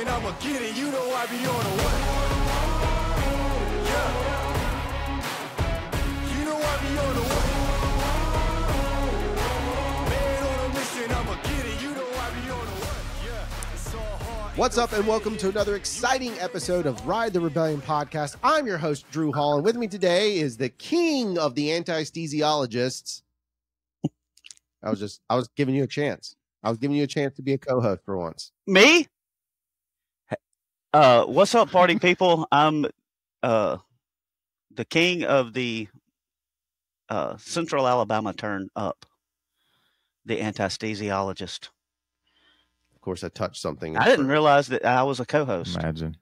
mission, I'ma get it. You know I be on a what? Yeah. You know I be on a what? Man on a mission, I'ma get it. You know I be on a what? Yeah. It's all hard. What's up, and welcome to another exciting episode of Ride the Rebellion podcast. I'm your host, Drew Hall, and with me today is the king of the AntiSteeziologists. I was giving you a chance. I was giving you a chance to be a co-host for once. Me? What's up, party people? I'm the king of the Central Alabama turn up, the AntiSteeziologist. Of course, I touched something. I didn't realize that I was a co-host. Imagine.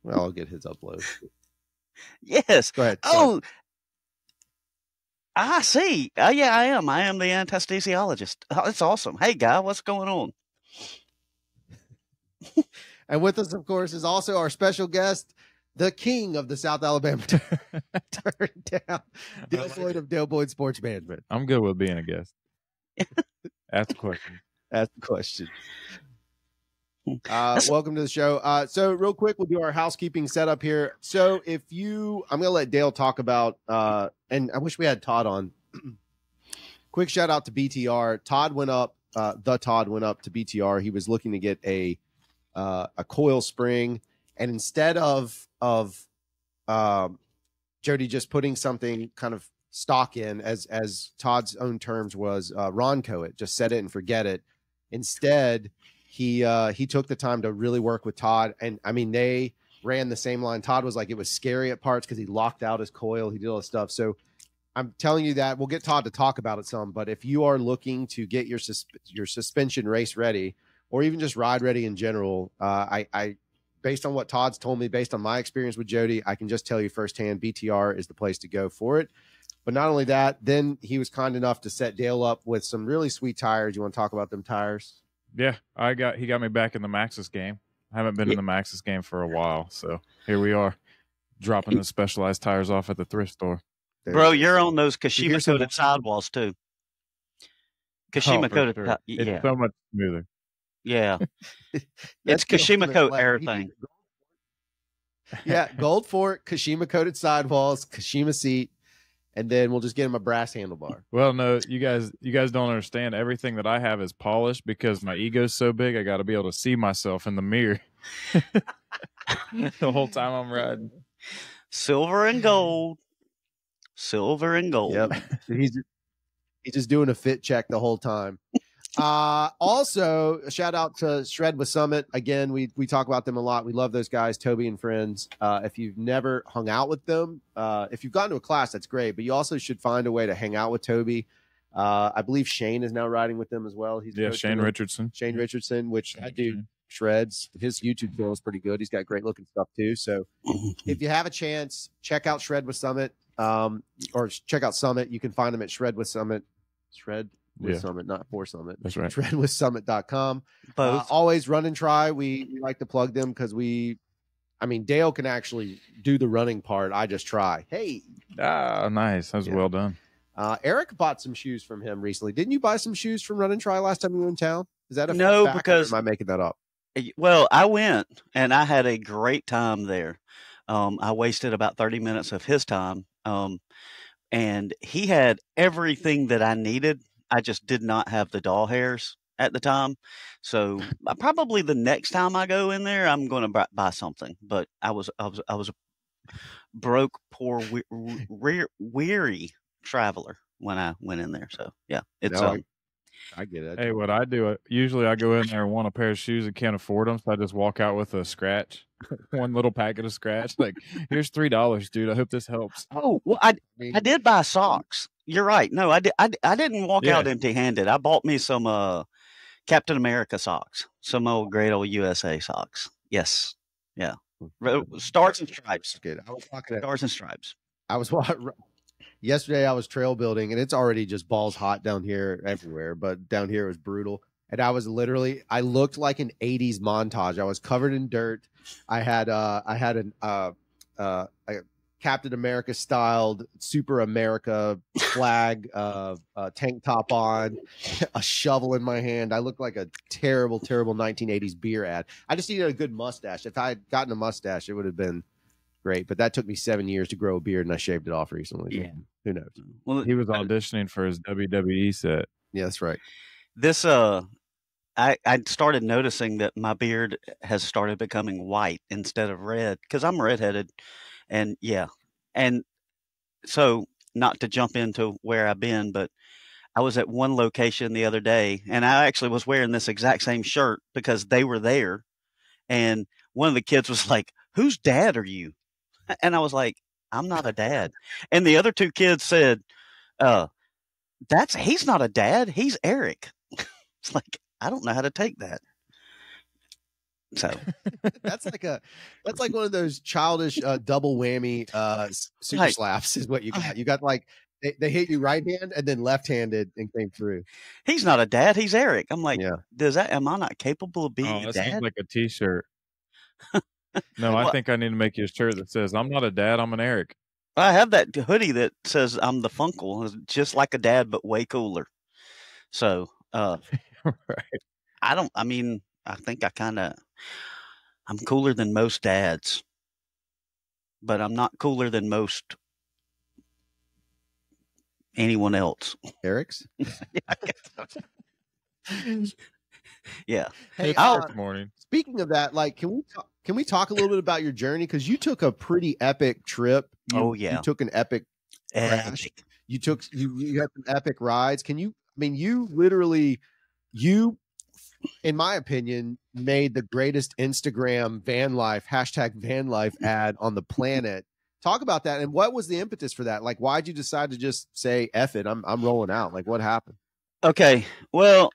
Well, I'll get his upload. Yes. Go ahead. Oh, I see. Yeah, I am. I am the AntiSteeziologist. Oh, that's awesome. Hey, guy, what's going on? And with us, of course, is also our special guest, the king of the South Alabama turn down, Dale Boyd of Dale Boyd Sports Management. I'm good with being a guest. Ask the question. Ask the question. Welcome to the show. So real quick, we'll do our housekeeping setup here. So I'm going to let Dale talk about, and I wish we had Todd on. Quick shout out to BTR. Todd went up to BTR. He was looking to get a coil spring, and instead of Jody just putting something kind of stock in, as Todd's own terms was, Ronco it, just set it and forget it. Instead, he took the time to really work with Todd, and I mean they ran the same line. Todd was like, it was scary at parts because he locked out his coil, he did all this stuff. So I'm telling you that we'll get Todd to talk about it some, but if you are looking to get your suspension race ready, or even just ride ready in general, I based on what Todd's told me, based on my experience with Jody, I can just tell you firsthand, BTR is the place to go for it. But not only that, then he was kind enough to set Dale up with some really sweet tires. You want to talk about them tires? Yeah, he got me back in the Maxxis game. I haven't been in the Maxxis game for a while, so here we are, dropping the Specialized tires off at the thrift store. Bro, you're on those Kashima coated sidewalls too. Kashima coated, sure. It's so much smoother. Yeah, it's Kashima coat everything. Yeah, gold fork, Kashima coated sidewalls, Kashima seat, and then we'll just get him a brass handlebar. Well, no, you guys don't understand. Everything that I have is polished because my ego's so big. I got to be able to see myself in the mirror the whole time I'm riding. Silver and gold. Silver and gold. Yep. He's just doing a fit check the whole time. Also, a shout out to Shred with Summit. Again, we talk about them a lot. We love those guys, Toby and friends. If you've never hung out with them, if you've gone to a class, that's great, but you also should find a way to hang out with Toby. I believe Shane is now riding with them as well. Shane Richardson, which that dude shreds. His YouTube channel is pretty good. He's got great looking stuff too. So if you have a chance, check out Shred with Summit, or check out Summit. You can find them at Shred with Summit. Summit, not for Summit. That's right. Shredwithsummit.com. Both. Always run and try. We like to plug them because Dale can actually do the running part. I just try. Hey. Nice. That was well done. Eric bought some shoes from him recently. Didn't you buy some shoes from Run and Try last time you were in town? Is that a no? fact, Because or am I making that up? Well, I went and I had a great time there. I wasted about 30 minutes of his time, and he had everything that I needed. I just did not have the doll hairs at the time. So probably the next time I go in there, I'm going to buy something. But I was a broke, poor, weary traveler when I went in there. So yeah, it's I get it. Hey, what I do, usually I go in there and want a pair of shoes and can't afford them. So I just walk out with a scratch, one little packet of scratch. Like, here's $3, dude. I hope this helps. Oh, well, I did buy socks. You're right. No, I didn't walk out empty handed. I bought me some Captain America socks, some great old USA socks. Yes. Yeah. Stars and stripes. Good. I was talking Stars and stripes. Yesterday I was trail building, and it's already just balls hot down here everywhere, but down here it was brutal. And I looked like an 80s montage. I was covered in dirt. I had a Captain America styled Super America flag, tank top on, a shovel in my hand. I look like a terrible, terrible 1980s beer ad. I just needed a good mustache. If I had gotten a mustache, it would have been great. But that took me 7 years to grow a beard, and I shaved it off recently. So Yeah. who knows? Well, He was auditioning for his WWE set. Yeah, that's right. this I started noticing that my beard has started becoming white instead of red because I'm redheaded, and and so not to jump into where I've been, but I was at one location the other day, and I actually was wearing this exact same shirt because they were there, and one of the kids was like, "Whose dad are you?" And I was like, "I'm not a dad," and the other two kids said, he's not a dad, he's Eric." It's like, I don't know how to take that. So That's like one of those childish double whammy super Right. slaps is what you got. You got like they hit you right hand and then left handed and came through. he's not a dad, he's Eric. I'm like, Yeah. am I not capable of being Oh, a that dad? sounds like a T-shirt. No, I Well- think I need to make you a shirt that says, "I'm not a dad, I'm an Eric." I have that hoodie that says I'm the Funkle, it's just like a dad, but way cooler. So Right. I think I'm cooler than most dads, but I'm not cooler than most anyone else. Eric's. I guess. Yeah. Hey, It's Al, morning. speaking of that, like, can we talk a little bit about your journey? Because you took a pretty epic trip. Oh, yeah. You took an epic crash. Epic. You had some epic rides. You literally, in my opinion, made the greatest Instagram van life ad on the planet. Talk about that. And what was the impetus for that? Like, why'd you decide to just say, F it, I'm rolling out? Like, what happened? Okay. Well,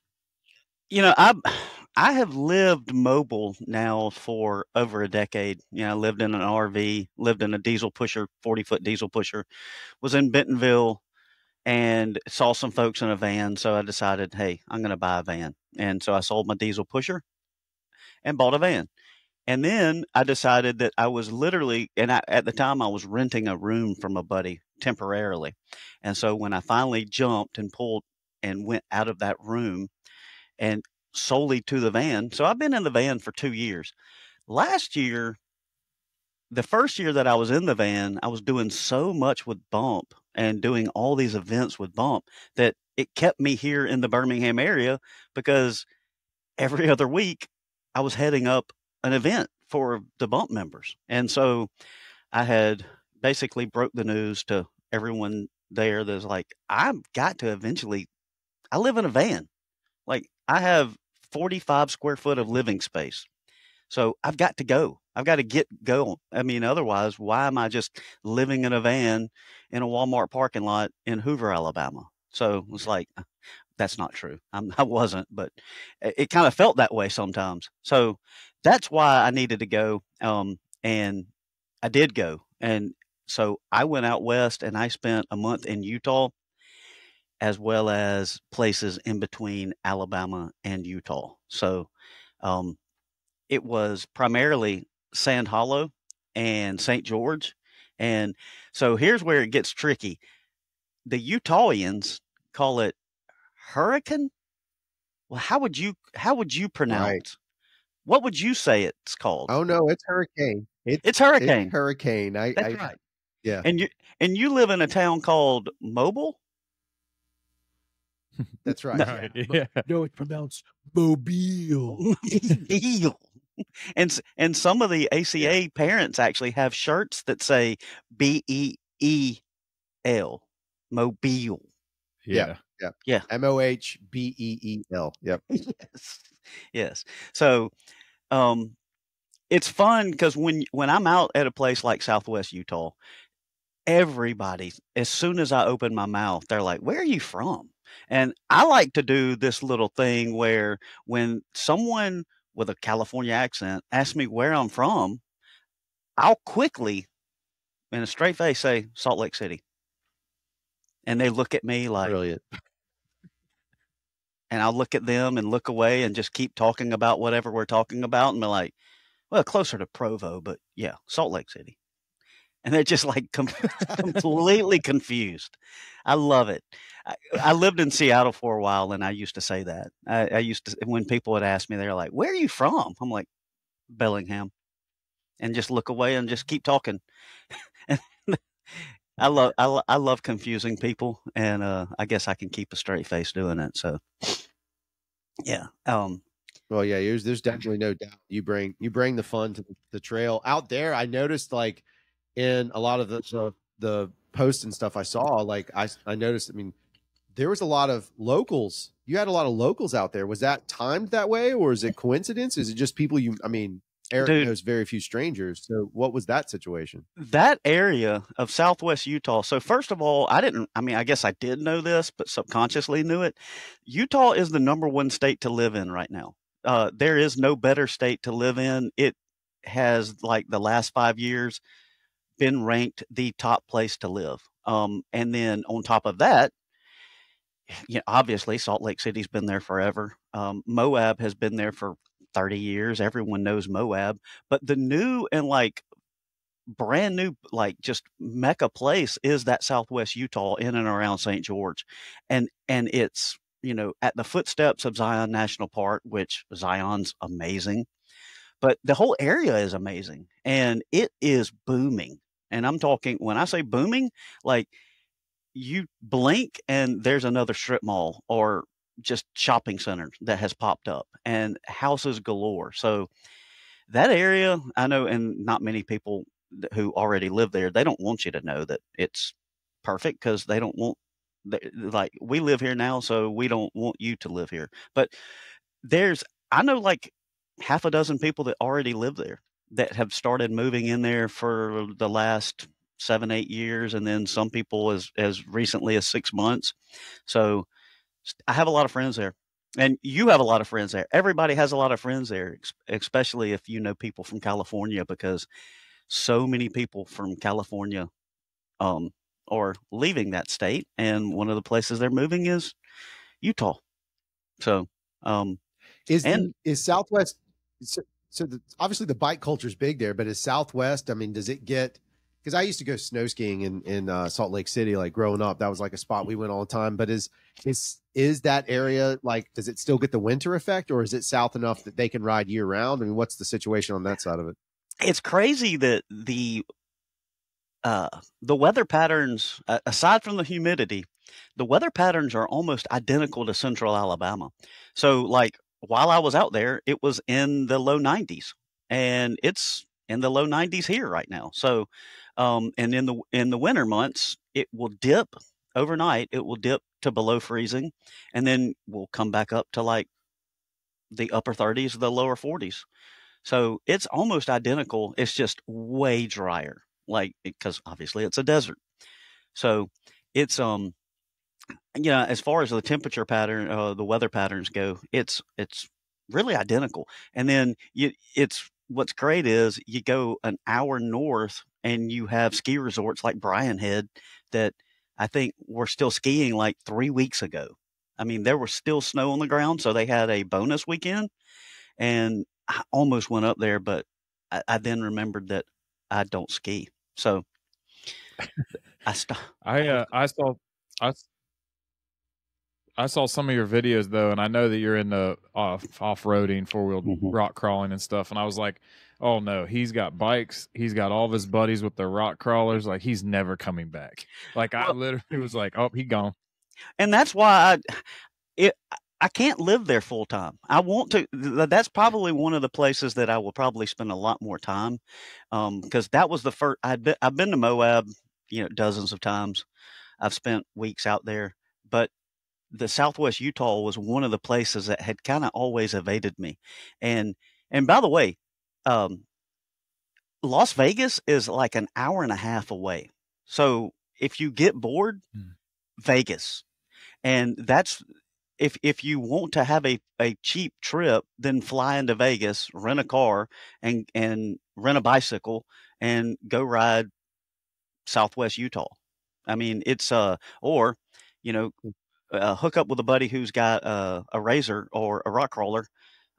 I have lived mobile now for over a decade. I lived in an RV, lived in a diesel pusher, 40-foot diesel pusher, was in Bentonville and saw some folks in a van. So I decided, hey, I'm going to buy a van. And so I sold my diesel pusher and bought a van. And then I decided that I was literally, at the time I was renting a room from a buddy temporarily. And so when I finally jumped and pulled and went out of that room and solely to the van. So I've been in the van for 2 years. Last year, the first year that I was in the van, I was doing so much with Bump and doing all these events with Bump that it kept me here in the Birmingham area because every other week I was heading up an event for the Bump members. And so I had basically broke the news to everyone there that's like, I've got to eventually, I live in a van. Like, I have 45 square foot of living space. So I've got to go. I've got to get going. Otherwise, why am I just living in a van in a Walmart parking lot in Hoover, Alabama? So it's like, that's not true. I wasn't, but it kind of felt that way sometimes. So that's why I needed to go. And I did go. And so I went out west and I spent a month in Utah, as well as places in between Alabama and Utah. So it was primarily Sand Hollow and St. George. And so here's where it gets tricky. The Utahians call it hurricane. Well, how would you pronounce? Right. What would you say it's called? Oh no, it's hurricane. It's hurricane. It's hurricane. That's right. Yeah. And you live in a town called Mobile? That's right. Right, yeah. No, it's pronounced Mobile. Deal. And some of the ACA parents actually have shirts that say BEEL, Mobile. Yeah. Yeah. MOHBEEL. Yep. Yes. So, it's fun because when I'm out at a place like Southwest Utah, everybody, as soon as I open my mouth, they're like, "Where are you from?" And I like to do this little thing where when someone with a California accent asks me where I'm from, I'll quickly, in a straight face, say Salt Lake City. And they look at me like, Brilliant. and I'll look at them and look away and just keep talking about whatever we're talking about. And be like, well, closer to Provo, but yeah, Salt Lake City. and they're just like completely confused. I love it. I lived in Seattle for a while, and I used to say that. I used to, when people would ask me, they're like, "Where are you from?" I'm like, "Bellingham," and just look away and just keep talking. I love confusing people, and I guess I can keep a straight face doing it. So, yeah. Well, yeah, there's definitely no doubt you bring the fun to the trail out there. I noticed, like, in a lot of the posts and stuff I saw, like I noticed. I mean, there was a lot of locals. You had a lot of locals out there. Was that timed that way, or is it coincidence? Is it just people you? I mean, Eric Dude, knows very few strangers. So, what was that situation? that area of Southwest Utah. So first of all, I mean, I guess I did know this, but subconsciously knew it. Utah is the #1 state to live in right now. There is no better state to live in. It has, like, the last 5 years been ranked the top place to live. And then on top of that, obviously Salt Lake City's been there forever. Moab has been there for 30 years. Everyone knows Moab, but the new and, like, brand new, like, just mecca place is that Southwest Utah in and around St. George. And it's, at the footsteps of Zion National Park, which Zion's amazing, but the whole area is amazing and it is booming. And I'm talking, when I say booming, like, you blink and there's another strip mall or just shopping center that has popped up and houses galore. So that area, I know, and not many people who already live there, they don't want you to know that it's perfect because they don't want, like, we live here now, so we don't want you to live here. But I know, like, half a dozen people that already live there that have started moving in there for the last 7, 8 years, and then some people as recently as 6 months. So I have a lot of friends there. And you have a lot of friends there. Everybody has a lot of friends there, especially if you know people from California, because so many people from California um, are leaving that state, and one of the places they're moving is Utah. So, and Is Southwest? Obviously the bike culture is big there, but is Southwest? I mean, does it get? Because I used to go snow skiing in Salt Lake City, like, growing up. That was like a spot we went all the time. But is that area, like, does it still get the winter effect, or is it south enough that they can ride year round? I mean, what's the situation on that side of it? it's crazy that the weather patterns, aside from the humidity, the weather patterns are almost identical to Central Alabama. So, like, while I was out there, it was in the low 90s, and it's in the low 90s here right now. So, and in the winter months, it will dip overnight. It will dip to below freezing, and then we'll come back up to, like, the upper 30s, the lower 40s. So it's almost identical. It's just way drier, like, because obviously it's a desert. So it's as far as the temperature pattern, the weather patterns go, it's really identical. And then it's what's great is you go an hour north and you have ski resorts like Brian Head that I think were still skiing like 3 weeks ago. I mean, there was still snow on the ground, so they had a bonus weekend, and I almost went up there, but I then remembered that I don't ski, so I stopped. I saw I I saw some of your videos though, and I know that you're into off-roading, four-wheel rock crawling and stuff. And I was like, oh no, he's got bikes. He's got all of his buddies with their rock crawlers. Like, he's never coming back. Like, I literally was like, oh, he gone. And that's why I can't live there full time. I want to. That's probably one of the places that I will probably spend a lot more time, because that was the first. I've been to Moab, dozens of times. I've spent weeks out there, but the Southwest Utah was one of the places that had kind of always evaded me. And by the way, Las Vegas is like an hour and a half away. So if you get bored, Vegas. And that's if you want to have a cheap trip, then fly into Vegas, rent a car, and rent a bicycle and go ride Southwest Utah. I mean, it's or hook up with a buddy who's got a razor or a rock crawler,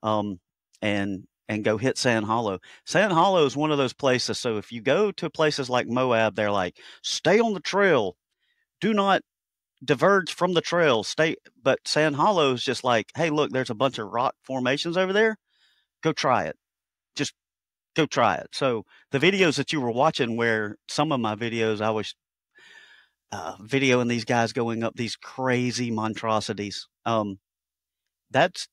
and and go hit Sand Hollow. Sand Hollow is one of those places. So if you go to places like Moab, they're like, stay on the trail. Do not diverge from the trail. But Sand Hollow is just like, hey, look, there's a bunch of rock formations over there. Go try it. Just go try it. So the videos that you were watching, where some of my videos, I was videoing these guys going up these crazy monstrosities. That's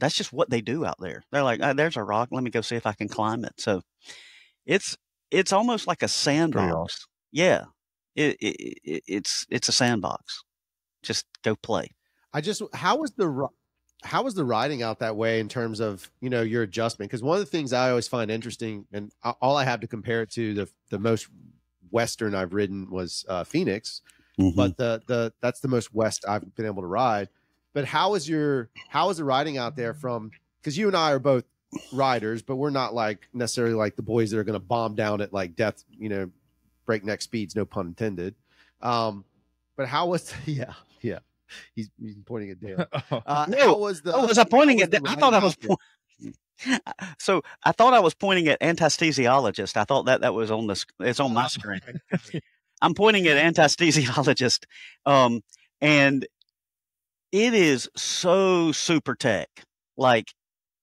just what they do out there. They're like, there's a rock. Let me go see if I can climb it. So it's almost like a sandbox. Awesome. Yeah, it's a sandbox. Just go play. How was the riding out that way in terms of, your adjustment? Because one of the things I always find interesting, and all I have to compare it to, the most Western I've ridden was Phoenix, but that's the most West I've been able to ride. But how is the riding out there from, because you and I are both riders, but we're not like necessarily like the boys that are going to bomb down at like death, breakneck speeds, no pun intended. But how was, yeah. He's pointing at Dale. How was the? Oh, was I pointing at? I thought I was. So I thought I was pointing at AntiSteeziologist. I thought that was on it's on my screen. I'm pointing at AntiSteeziologist, and it is so super tech, like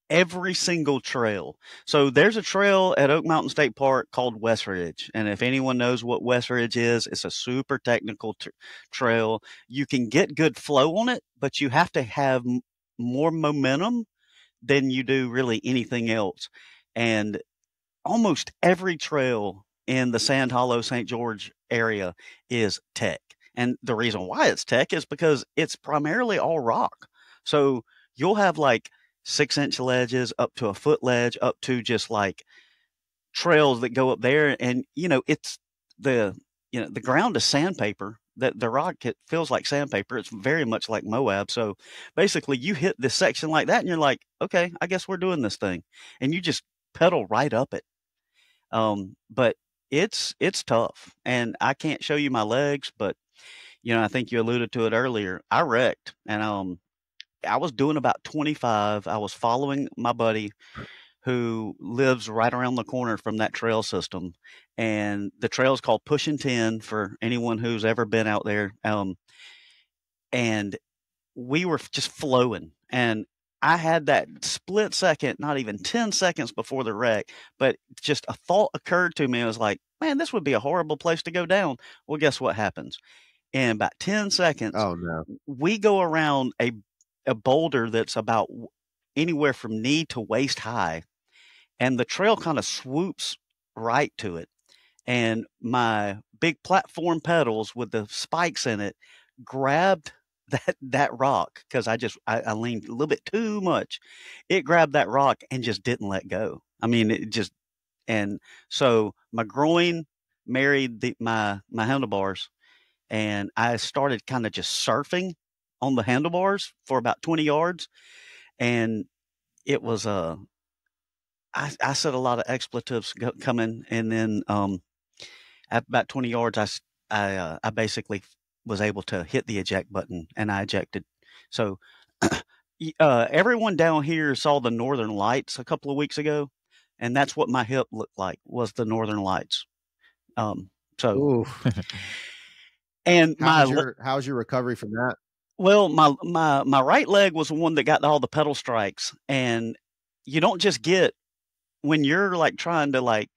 every single trail. So there's a trail at Oak Mountain State Park called West Ridge. And if anyone knows what West Ridge is, it's a super technical trail. You can get good flow on it, but you have to have more momentum than you do really anything else. And almost every trail in the Sand Hollow, St. George area is tech. And the reason why it's tech is because it's primarily all rock. So you'll have like 6-inch ledges up to a foot ledge, up to just like trails that go up there. And, it's the ground is sandpaper. That the rock, it feels like sandpaper. It's very much like Moab. So basically you hit this section like that and you're like, okay, I guess we're doing this thing. And you just pedal right up it. But it's tough. And I can't show you my legs, but I think you alluded to it earlier. I wrecked, and I was doing about 25. I was following my buddy who lives right around the corner from that trail system. And the trail is called Pushing 10 for anyone who's ever been out there. And we were just flowing. And I had that split second, not even 10 seconds before the wreck, but just a thought occurred to me. I was like, man, this would be a horrible place to go down. Well, guess what happens? In about 10 seconds, oh no, we go around a boulder that's about anywhere from knee to waist high, and the trail kind of swoops right to it. And my big platform pedals with the spikes in it grabbed that rock, because I leaned a little bit too much. It grabbed that rock and just didn't let go. I mean, and so my groin married my handlebars. And I started kind of just surfing on the handlebars for about 20 yards. And it was, I said a lot of expletives coming. And then at about 20 yards, I basically was able to hit the eject button, and I ejected. So everyone down here saw the Northern Lights a couple of weeks ago. And that's what my hip looked like, was the Northern Lights. And how's your recovery from that? Well, my right leg was the one that got all the pedal strikes, and you don't just get, when you're like trying to like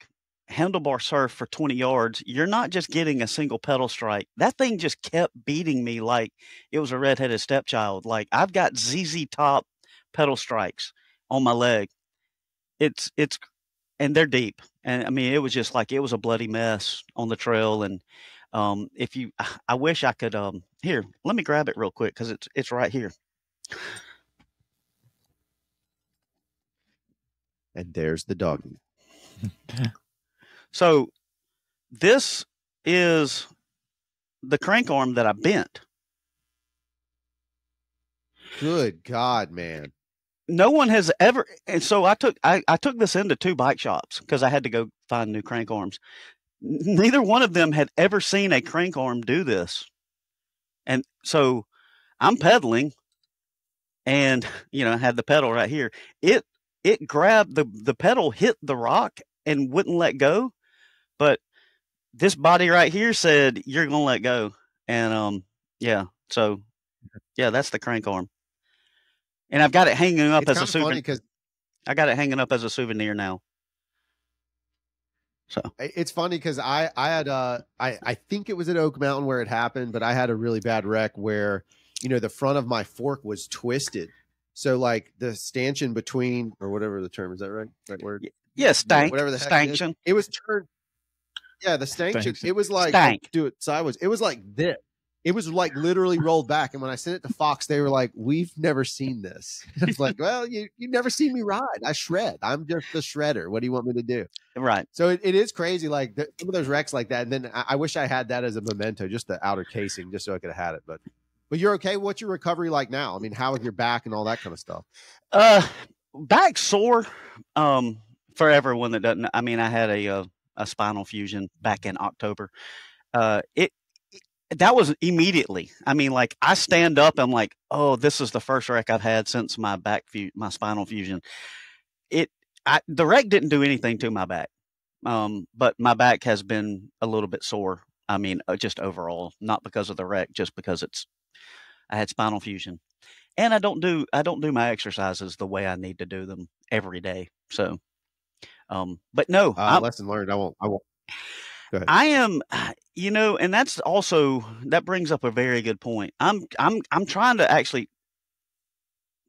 handlebar surf for 20 yards, you're not just getting a single pedal strike. That thing just kept beating me like it was a redheaded stepchild. Like I've got ZZ Top pedal strikes on my leg. And they're deep. And I mean, it was just like, it was a bloody mess on the trail. And I wish I could, here, let me grab it real quick, because it's right here. And there's the doggy. So this is the crank arm that I bent. Good God, man. No one has ever, and so I took this into 2 bike shops because I had to go find new crank arms. Neither one of them had ever seen a crank arm do this. And so I'm pedaling, and I had the pedal right here. it grabbed the pedal, hit the rock, and wouldn't let go. But this body right here said, "You're gonna let go," and yeah. So yeah, that's the crank arm, and I've got it hanging up It's as a kind of funny souvenir. because I got it hanging up as a souvenir now. So it's funny because I had I think it was at Oak Mountain where it happened, but I had a really bad wreck where, you know, the front of my fork was twisted. So like the stanchion between, or whatever the term is, that right word? yeah, stank, whatever the heck stanchion. it was turned. Yeah, the stanchion. It was like, Stank. do it sideways. It was like this. It was like literally rolled back. And when I sent it to Fox, they were like, "We've never seen this." I was like, "Well, you never seen me ride. I shred. I'm just a shredder. What do you want me to do?" Right. So it is crazy. Like some of those wrecks like that. And then I wish I had that as a memento, just the outer casing, just so I could have had it. But you're okay. What's your recovery like now? I mean, how with your back and all that kind of stuff? Back sore. For everyone that doesn't, I mean, I had a spinal fusion back in October. That was immediately. I mean, like I stand up, I'm like, oh, this is the first wreck I've had since my my spinal fusion. The wreck didn't do anything to my back, but my back has been a little bit sore. I mean, just overall, not because of the wreck, just because I had spinal fusion, and I don't do my exercises the way I need to do them every day. So, but no, lesson learned. I won't. Go ahead. I am, you know, and that brings up a very good point. I'm trying to actually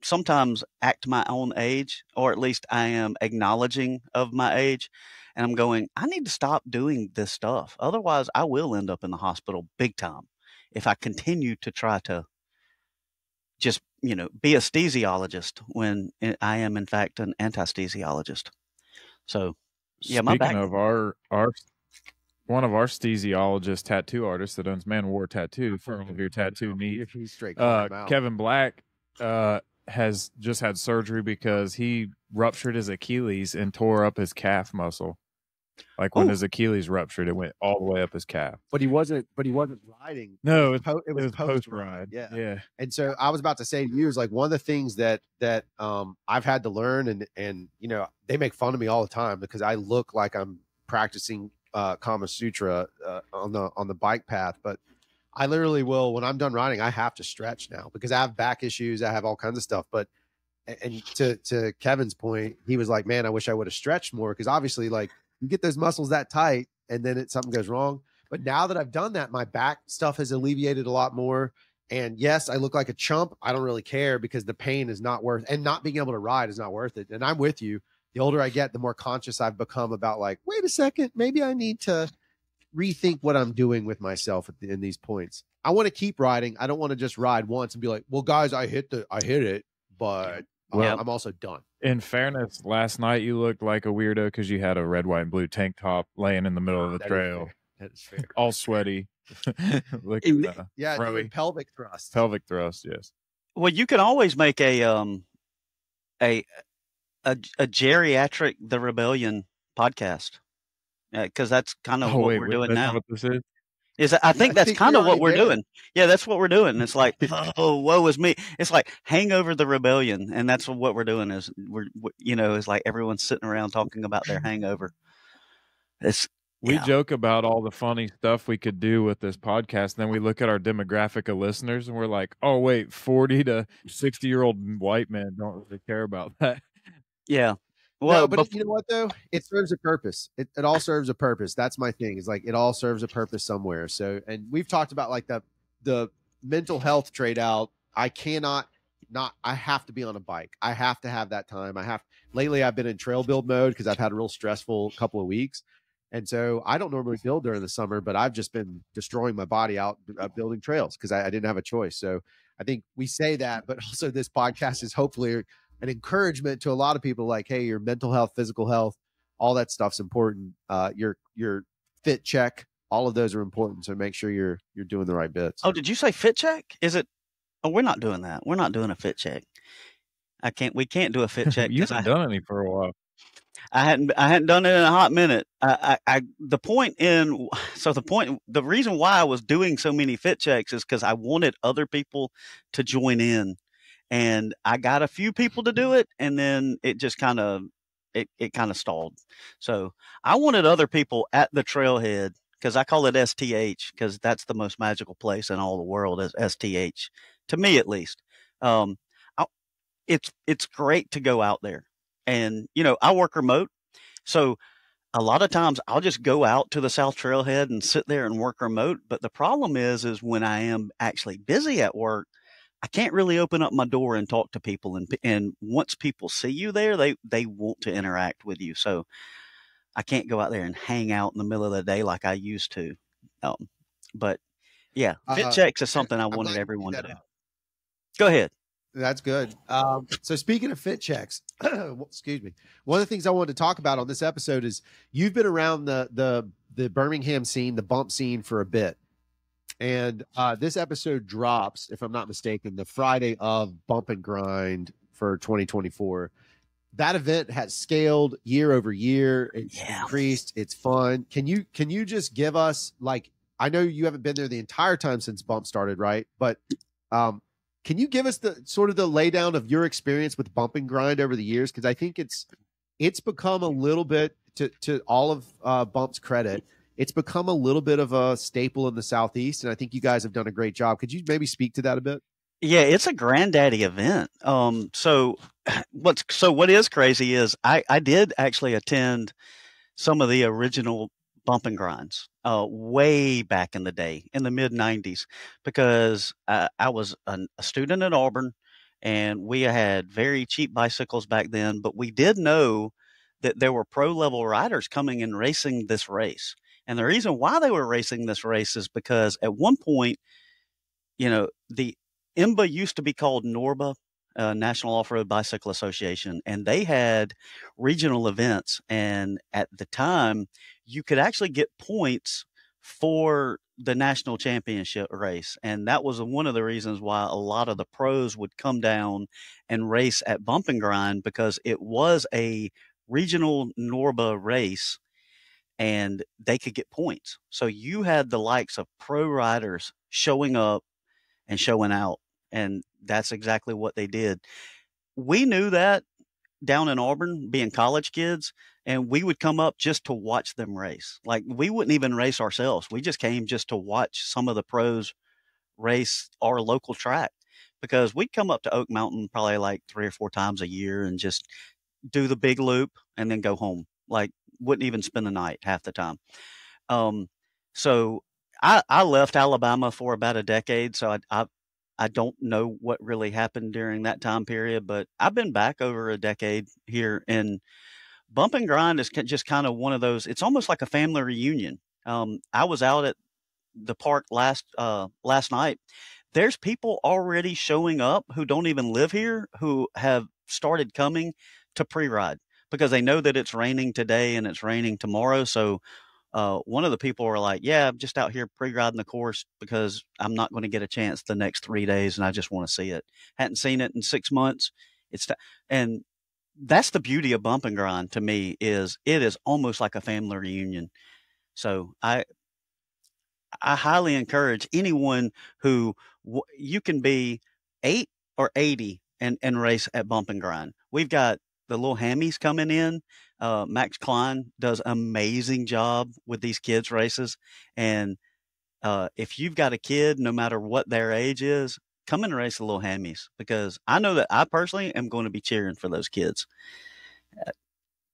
sometimes act my own age, or at least I am acknowledging of my age. And I'm going, I need to stop doing this stuff. Otherwise, I will end up in the hospital big time if I continue to try to just, you know, be a steesiologist when I am, in fact, an antisteesiologist. So, yeah, my back. Speaking of our one of our steesiologist tattoo artists that owns Man War Tattoo, form of your tattoo meet, He's straight out. Kevin Black has just had surgery because he ruptured his Achilles and tore up his calf muscle. Like when his Achilles ruptured, it went all the way up his calf. But he wasn't riding. No, it was post ride. Yeah. And so I was about to say to you, is like one of the things that I've had to learn, and you know, they make fun of me all the time because I look like I'm practicing Kama Sutra on the bike path, but I literally will, when I'm done riding, I have to stretch now because I have back issues, I have all kinds of stuff. But and to Kevin's point, he was like, "Man, I wish I would have stretched more," because obviously, like, you get those muscles that tight, and then something goes wrong. But now that I've done that, my back stuff has alleviated a lot more. And yes, I look like a chump. I don't really care because the pain is not worth, and not being able to ride is not worth it. And I'm with you. The older I get, the more conscious I've become about, like, wait a second, maybe I need to rethink what I'm doing with myself in these points. I want to keep riding. I don't want to just ride once and be like, well, guys, I hit it, but I'm also done. In fairness, last night you looked like a weirdo because you had a red, white, and blue tank top laying in the middle of the trail. That is fair. All sweaty. Doing pelvic thrust. Pelvic thrust, yes. Well, you can always make a geriatric The Rebellion podcast, because that's kind of what we're doing now. What this is? I think that's kind of what we're doing. Yeah, that's what we're doing. It's like, oh, woe is me. It's like Hangover the Rebellion, and that's what we're doing. Is it's like everyone's sitting around talking about their hangover. We joke about all the funny stuff we could do with this podcast. Then we look at our demographic of listeners, and we're like, oh wait, 40 to 60-year-old white men don't really care about that. Yeah. Well, no, but you know what though? It serves a purpose. It all serves a purpose. That's my thing. It's like it all serves a purpose somewhere. So, and we've talked about like the mental health trade out. I have to be on a bike. I have to have that time. Lately I've been in trail build mode because I've had a real stressful couple of weeks. And so I don't normally build during the summer, but I've just been destroying my body out building trails because I didn't have a choice. So I think we say that, but also this podcast is hopefully an encouragement to a lot of people, like, hey, your mental health, physical health, all that stuff's important. Your fit check, all of those are important. So make sure you're doing the right bits. Oh, did you say fit check? Is it? Oh, we're not doing that. We're not doing a fit check. We can't do a fit check. You haven't done any for a while. I hadn't done it in a hot minute. The reason why I was doing so many fit checks is because I wanted other people to join in and I got a few people to do it, and then it just kind of it kind of stalled. So I wanted other people at the trailhead, because I call it STH, because that's the most magical place in all the world, is STH, to me at least. Um, I, it's great to go out there, and I work remote, so a lot of times I'll just go out to the South Trailhead and sit there and work remote. But the problem is when I am actually busy at work, I can't really open up my door and talk to people. And once people see you there, they want to interact with you. So I can't go out there and hang out in the middle of the day like I used to. But yeah, fit checks is something I wanted everyone to do. Go ahead. That's good. So speaking of fit checks, excuse me. One of the things I wanted to talk about on this episode is you've been around the Birmingham scene, the bump scene, for a bit. And this episode drops, if I'm not mistaken, the Friday of Bump and Grind for 2024. That event has scaled year over year. It's increased. It's fun. Can you just give us, like, I know you haven't been there the entire time since Bump started, right? But can you give us the sort of the laydown of your experience with Bump and Grind over the years? Because I think it's become a little bit, to all of Bump's credit, it's become a little bit of a staple in the Southeast, and I think you guys have done a great job. Could you maybe speak to that a bit? Yeah, it's a granddaddy event. So what is crazy is I did actually attend some of the original Bump and Grinds way back in the day, in the mid 90s, because I was a student at Auburn, and we had very cheap bicycles back then, but we did know that there were pro level riders coming and racing this race. And the reason why they were racing this race is because at one point, the IMBA used to be called NORBA, National Off-Road Bicycle Association, and they had regional events. And at the time, you could actually get points for the national championship race. And that was one of the reasons why a lot of the pros would come down and race at Bump and Grind, because it was a regional NORBA race and they could get points. So you had the likes of pro riders showing up and showing out. And that's exactly what they did. We knew that down in Auburn, being college kids, and we would come up just to watch them race. Like, we wouldn't even race ourselves. We just came just to watch some of the pros race our local track, because we'd come up to Oak Mountain probably like 3 or 4 times a year and just do the big loop and then go home. Like, wouldn't even spend the night half the time. So I left Alabama for about a decade. So I don't know what really happened during that time period, but I've been back over a decade here, and Bump and Grind is just kind of one of those, it's almost like a family reunion. I was out at the park last night. There's people already showing up who don't even live here, who have started coming to pre-ride because they know that it's raining today and it's raining tomorrow. So one of the people were like, yeah, I'm just out here pre-riding the course because I'm not going to get a chance the next 3 days, and I just want to see it. Hadn't seen it in 6 months. And that's the beauty of Bump and Grind to me, is it is almost like a family reunion. So I highly encourage anyone who you can be 8 or 80 and race at Bump and Grind. We've got the little hammies coming in. Max Klein does an amazing job with these kids races. And if you've got a kid, no matter what their age is, come and race the little hammies, because I know that I personally am going to be cheering for those kids.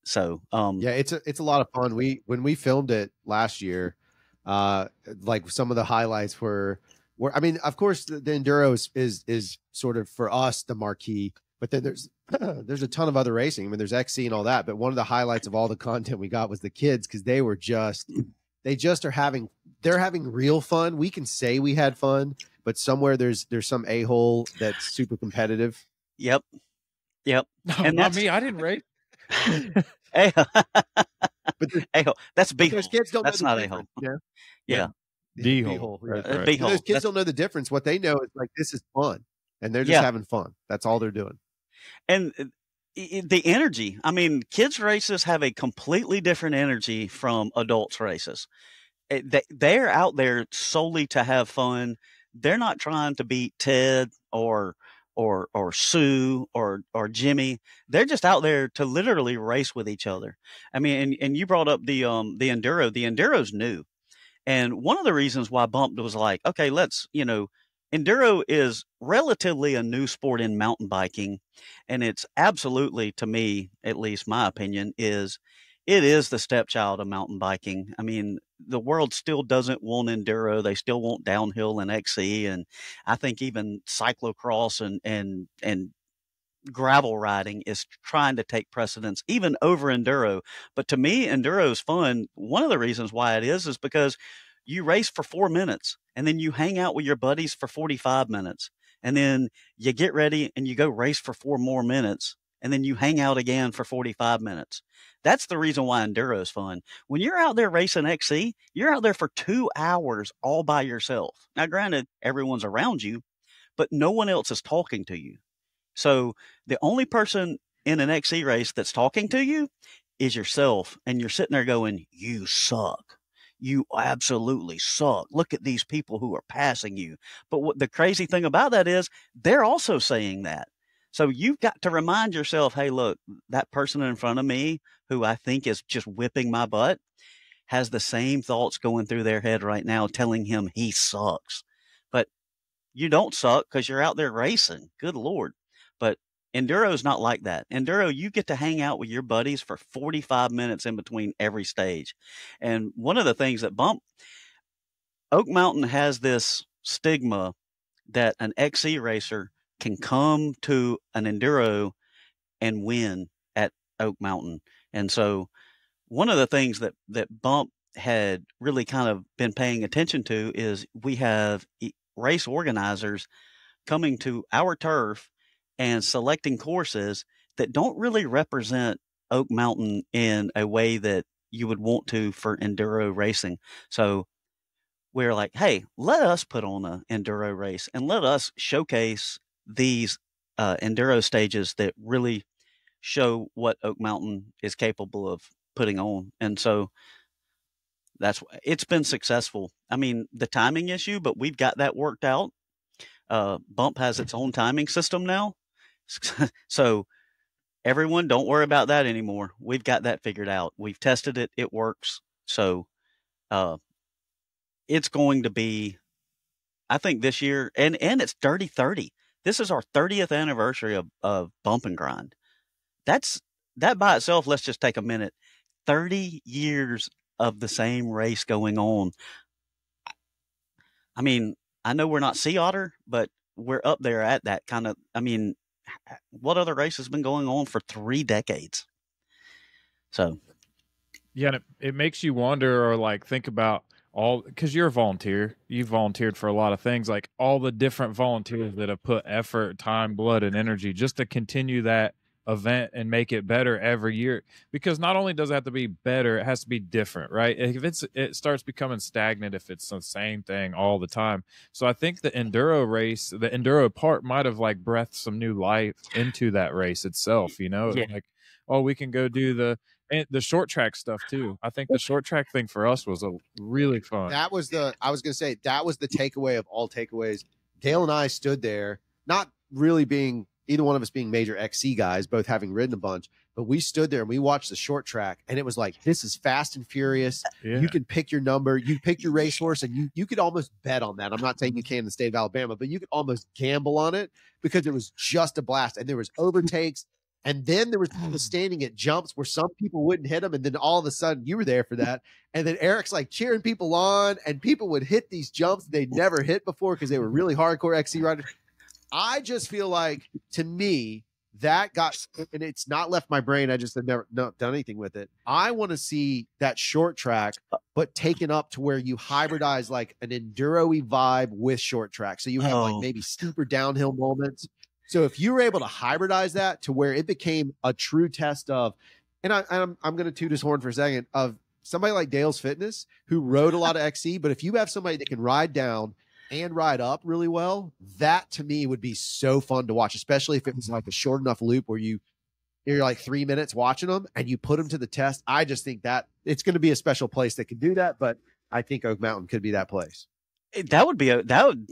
So yeah, it's a lot of fun. When we filmed it last year, like some of the highlights were I mean, of course the enduro is sort of for us the marquee, but then there's a ton of other racing. I mean, there's XC and all that, but one of the highlights of all the content we got was the kids, because they're having real fun. We can say we had fun, but somewhere there's some a-hole that's super competitive. Yep. No, and not me. I didn't race. A-hole. That's B-hole. Those kids don't. That's not A-hole. Yeah. D-hole. Right. B-hole. Those kids don't know the difference. What they know is, like, this is fun, and they're just having fun. That's all they're doing. And the energy, I mean, kids races have a completely different energy from adults races. They're out there solely to have fun. They're not trying to beat Ted or or Sue or Jimmy. They're just out there to literally race with each other. I mean, and you brought up the enduro. The enduro's new. And one of the reasons why Bump was like, okay, let's, enduro is relatively a new sport in mountain biking. And it's absolutely, to me, at least my opinion, it is the stepchild of mountain biking. I mean, the world still doesn't want enduro. They still want downhill and XC. And I think even cyclocross and gravel riding is trying to take precedence even over enduro. But to me, enduro is fun. One of the reasons why it is because you race for 4 minutes and then you hang out with your buddies for 45 minutes. And then you get ready and you go race for 4 more minutes. And then you hang out again for 45 minutes. That's the reason why enduro is fun. When you're out there racing XC, you're out there for 2 hours all by yourself. Now, granted, everyone's around you, but no one else is talking to you. So the only person in an XC race that's talking to you is yourself. And you're sitting there going, you suck. You absolutely suck. Look at these people who are passing you. But what the crazy thing about that is they're also saying that. So you've got to remind yourself, hey, look, that person in front of me who I think is just whipping my butt has the same thoughts going through their head right now telling him he sucks. But you don't suck because you're out there racing. Good Lord. But enduro is not like that. Enduro, you get to hang out with your buddies for 45 minutes in between every stage. And one of the things that Oak Mountain has this stigma that an XC racer can come to an enduro and win at Oak Mountain. And so one of the things that Bump had really kind of been paying attention to is we have race organizers coming to our turf and selecting courses that don't really represent Oak Mountain in a way that you would want to for enduro racing. So we're like, hey, let us put on an enduro race and let us showcase these enduro stages that really show what Oak Mountain is capable of putting on. And so it's been successful. I mean, the timing issue, but we've got that worked out. Bump has its own timing system now. So everyone, don't worry about that anymore. We've got that figured out. We've tested it. It works. So it's going to be, I think this year, and it's Dirty 30. This is our 30th anniversary of Bump and Grind. That by itself, let's just take a minute. 30 years of the same race going on. I mean, I know we're not Sea Otter, but we're up there at that kind of, I mean, what other race has been going on for 3 decades? So. Yeah, and it makes you wonder or like think about because you're a volunteer. You've volunteered for a lot of things, like all the different volunteers that have put effort, time, blood, and energy just to continue that event and make it better every year. Because not only does it have to be better, it has to be different, right? If it starts becoming stagnant if it's the same thing all the time. So I think the enduro part might have like breathed some new life into that race itself, Yeah. Like, oh, we can go do the short track stuff too. I think the short track thing for us was a really fun. I was going to say, that was the takeaway of all takeaways. Dale and I stood there, not really being either one of us being major XC guys, both having ridden a bunch, but we stood there and we watched the short track and it was like, this is fast and furious. Yeah. You can pick your number, you pick your racehorse, and you could almost bet on that. I'm not saying you can in the state of Alabama, but you could almost gamble on it because it was just a blast. And there was overtakes. And then there was people standing at jumps where some people wouldn't hit them. And then all of a sudden you were there for that. And then Eric's like cheering people on and people would hit these jumps they'd never hit before because they were really hardcore XC riders. I just feel like, to me, that got, and it's not left my brain. I just have never done anything with it. I want to see that short track, but taken up to where you hybridize like an enduro-y vibe with short track. So you have like maybe steeper downhill moments. So if you were able to hybridize that to where it became a true test of, and I'm going to toot his horn for a second, of somebody like Dale's Fitness who rode a lot of XC, but if you have somebody that can ride down and ride up really well, that to me would be so fun to watch, especially if it was like a short enough loop where you're like 3 minutes watching them and you put them to the test. I just think that it's going to be a special place that can do that, but I think Oak Mountain could be that place. That would be that would,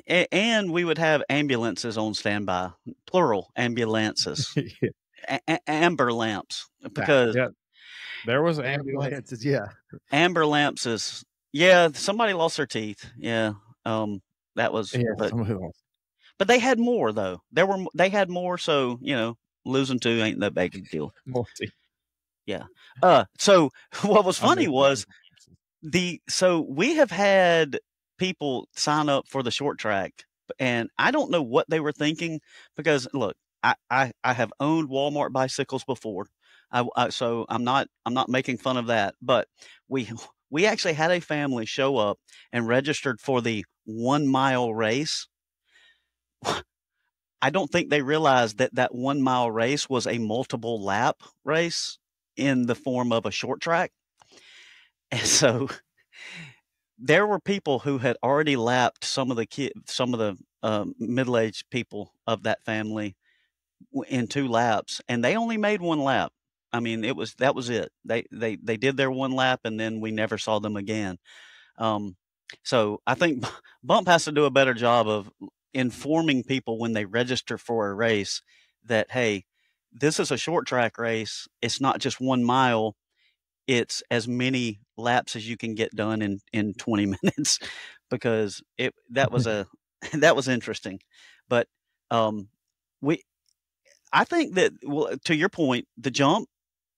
and we would have ambulances on standby, plural ambulances, amber lamps, because yeah, there was Ambulances, yeah. amber lamps is, yeah, somebody lost their teeth. Yeah. That was, yeah, but they had more though. They had more. So, losing two ain't that big a deal. multi. Yeah. So what was funny was so we have had people sign up for the short track, and I don't know what they were thinking, because look, I have owned Walmart bicycles before. So I'm not making fun of that, but we actually had a family show up and registered for the 1 mile race. I don't think they realized that 1 mile race was a multiple lap race in the form of a short track. And so there were people who had already lapped some of the middle-aged people of that family in 2 laps, and they only made 1 lap. I mean, that was it. They did their 1 lap, and then we never saw them again. So I think Bump has to do a better job of informing people when they register for a race that, hey, this is a short track race. It's not just 1 mile. It's as many laps as you can get done in 20 minutes, because that was interesting. But I think that, well, to your point, the jump,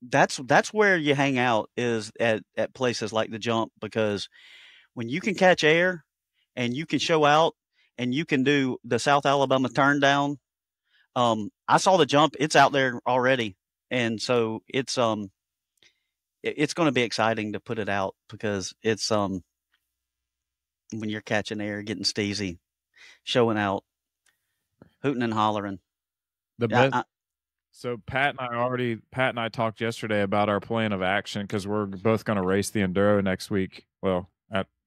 that's where you hang out, is at places like the jump, because when you can catch air and you can show out and you can do the South Alabama turn down. I saw the jump, it's out there already. And so it's going to be exciting to put it out, because it's when you're catching air, getting steezy, showing out, hooting and hollering. The best. So Pat and I talked yesterday about our plan of action, because we're both going to race the enduro next week. Well,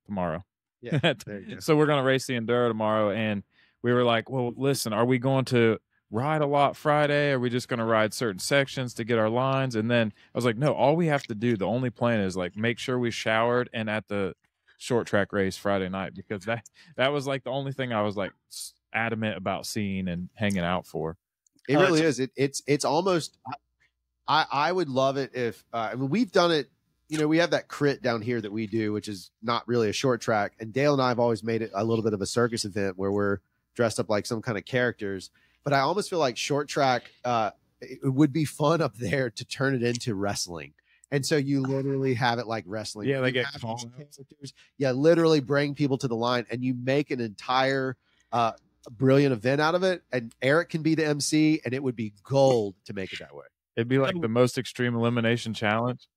tomorrow. Yeah. There you go. So we're going to race the enduro tomorrow, and we were like, well, listen, are we going to ride a lot Friday? Are we just going to ride certain sections to get our lines? And then I was like, no, all we have to do, the only plan is like make sure we showered and at the short track race Friday night, because that was like the only thing I was like adamant about seeing and hanging out for. It really is. It's almost, I would love it if, I mean, we've done it, we have that crit down here that we do, which is not really a short track. And Dale and I have always made it a little bit of a circus event where we're dressed up like some kind of characters. But I almost feel like short track, it would be fun up there to turn it into wrestling. And so you literally have it like wrestling. Yeah, they get characters. Yeah, literally bring people to the line, and you make an entire brilliant event out of it. And Eric can be the MC, and it would be gold to make it that way. It'd be like the most extreme elimination challenge.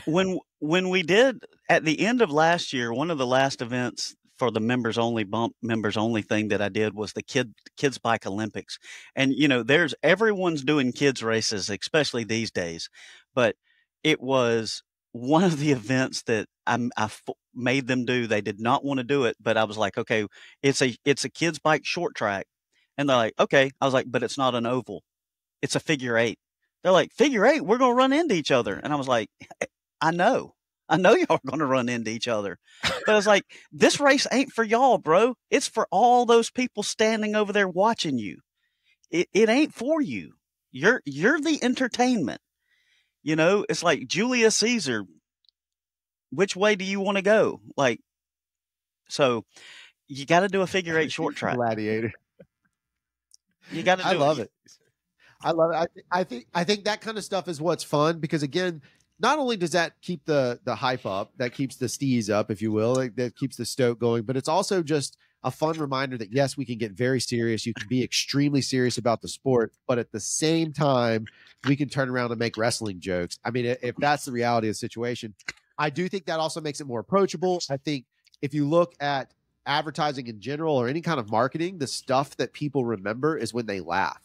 When we did at the end of last year, one of the last events for the members only thing that I did was the kids bike Olympics. And everyone's doing kids races, especially these days, but it was one of the events that I made them do. They did not want to do it, but I was like, okay, it's a kids bike short track. And they're like, okay. I was like, but it's not an oval. It's a figure 8. They're like, figure 8, we're going to run into each other. And I was like, I know y'all are going to run into each other. But I was like, this race ain't for y'all, bro. It's for all those people standing over there watching you. It ain't for you. You're the entertainment. It's like Julius Caesar. Which way do you want to go? Like, so you got to do a figure 8 short track. Gladiator. You got to do I love it. I love it. I think that kind of stuff is what's fun, because again, not only does that keep the hype up, that keeps the steez up, if you will, that keeps the stoke going, but it's also just a fun reminder that yes, we can get very serious. You can be extremely serious about the sport, but at the same time, we can turn around and make wrestling jokes. I mean, if that's the reality of the situation, I do think that also makes it more approachable. I think if you look at advertising in general or any kind of marketing, the stuff that people remember is when they laugh.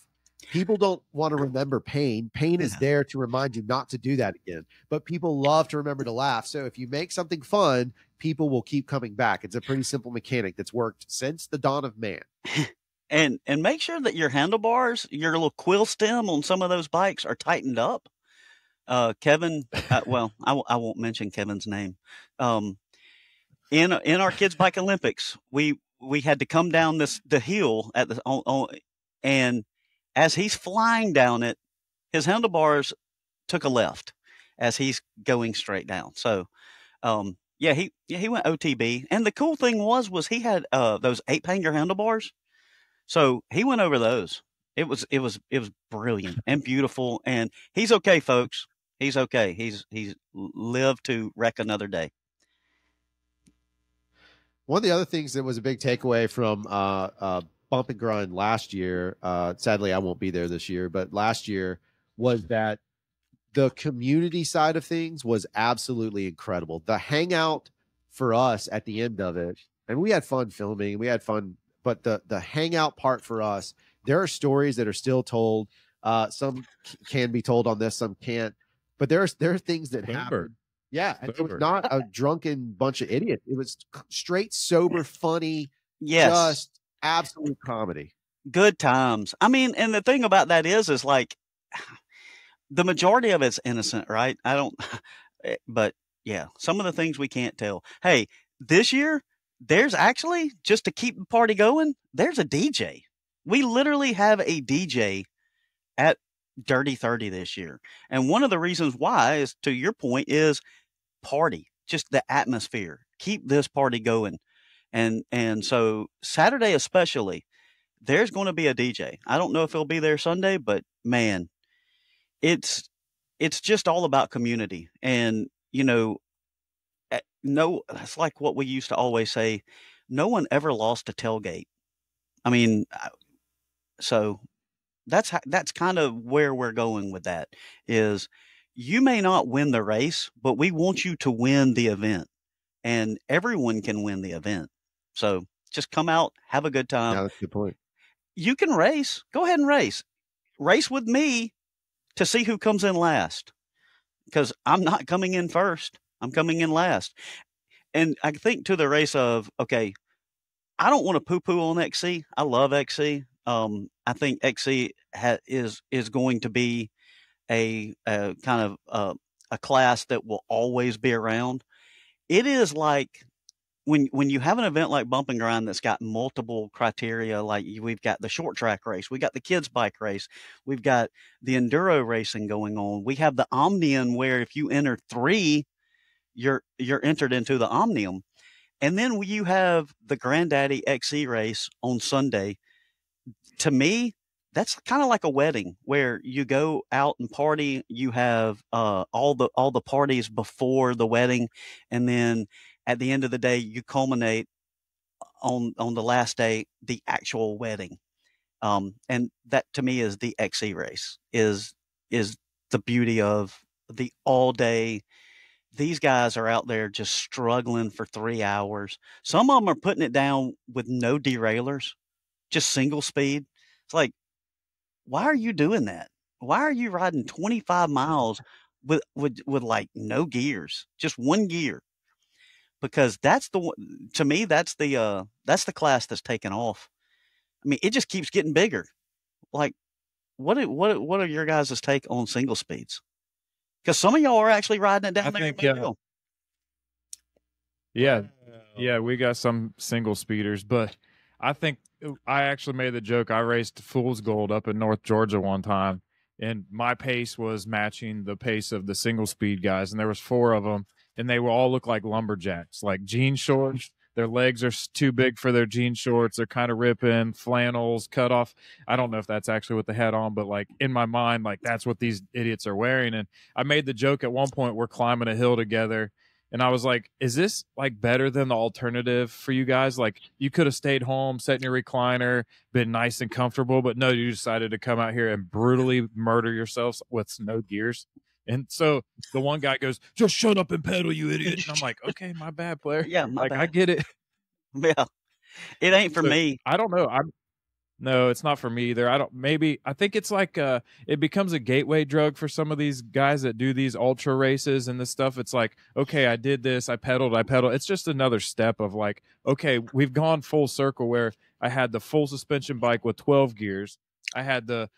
People don't want to remember pain. Pain is there to remind you not to do that again. But people love to remember to laugh. So if you make something fun, people will keep coming back. It's a pretty simple mechanic that's worked since the dawn of man. And make sure that your handlebars, your little quill stem on some of those bikes are tightened up. Kevin, well, I won't mention Kevin's name. in our kids bike Olympics, we had to come down the hill at and as he's flying down it, his handlebars took a left as he's going straight down. So, yeah, he went OTB. And the cool thing was he had those 8-hanger handlebars. So he went over those. It was brilliant and beautiful. And he's okay, folks. He's okay. He's lived to wreck another day. One of the other things that was a big takeaway from Bump and Grind last year, sadly I won't be there this year, but last year, was that the community side of things was absolutely incredible. The hangout for us at the end of it, and we had fun filming, we had fun, but the hangout part for us, there are stories that are still told. Some can be told on this, some can't, but there are things that happen. Yeah, and it was not a drunken bunch of idiots. It was straight, sober, funny, just absolute comedy. Good times. I mean, and the thing about that is like the majority of it's innocent, right? But yeah, some of the things we can't tell. Hey, this year, there's actually, just to keep the party going, there's a DJ. We literally have a DJ at Dirty 30 this year. And one of the reasons why is, to your point, is party, just the atmosphere. Keep this party going. And so Saturday especially, there's going to be a DJ. I don't know if he'll be there Sunday, but man, it's just all about community. And, you know, it's like what we used to always say, no one ever lost a tailgate. I mean, so that's kind of where we're going with that is you may not win the race, but we want you to win the event, and everyone can win the event. So just come out, have a good time. Yeah, that's a good point. You can race. Go ahead and race. Race with me to see who comes in last, because I'm not coming in first. I'm coming in last. And I think to the race of, okay, I don't want to poo-poo on XC. I love XC. I think XC is going to be a kind of a class that will always be around. It is like when you have an event like Bump and Grind that's got multiple criteria, like we've got the short track race, we got the kids bike race, we've got the enduro racing going on, we have the Omnium where if you enter 3, you're entered into the Omnium, and then you have the Granddaddy XC race on Sunday. To me, that's kind of like a wedding where you go out and party. You have all the parties before the wedding, and then at the end of the day, you culminate on the last day, the actual wedding. And that to me is the XC race, is the beauty of the all day. These guys are out there just struggling for 3 hours. Some of them are putting it down with no derailers, just single speed. It's like, why are you doing that? Why are you riding 25 miles with like no gears, just one gear? Because that's to me, that's the class that's taken off. I mean, it just keeps getting bigger. Like, what are your guys' take on single speeds? Because some of y'all are actually riding it down there. I think, yeah, we got some single speeders, but I think I actually made the joke. I raced Fool's Gold up in North Georgia one time, and my pace was matching the pace of the single speed guys, and there was 4 of them, and they all look like lumberjacks, like jean shorts. Their legs are too big for their jean shorts. They're kind of ripping, flannels, cut off. I don't know if that's actually what they had on, but like in my mind, like that's what these idiots are wearing. And I made the joke at one point, we're climbing a hill together, and I was like, is this like better than the alternative for you guys? Like you could have stayed home, sat in your recliner, been nice and comfortable, but no, you decided to come out here and brutally murder yourselves with no gears. And so the one guy goes, just shut up and pedal, you idiot. And I'm like, okay, my bad, player. Yeah, my bad. I get it. Yeah, it ain't for me. I don't know. No, it's not for me either. I think it's like it becomes a gateway drug for some of these guys that do these ultra races and this stuff. It's like, okay, I did this, I pedaled. It's just another step of like, okay, we've gone full circle where I had the full suspension bike with 12 gears. I had the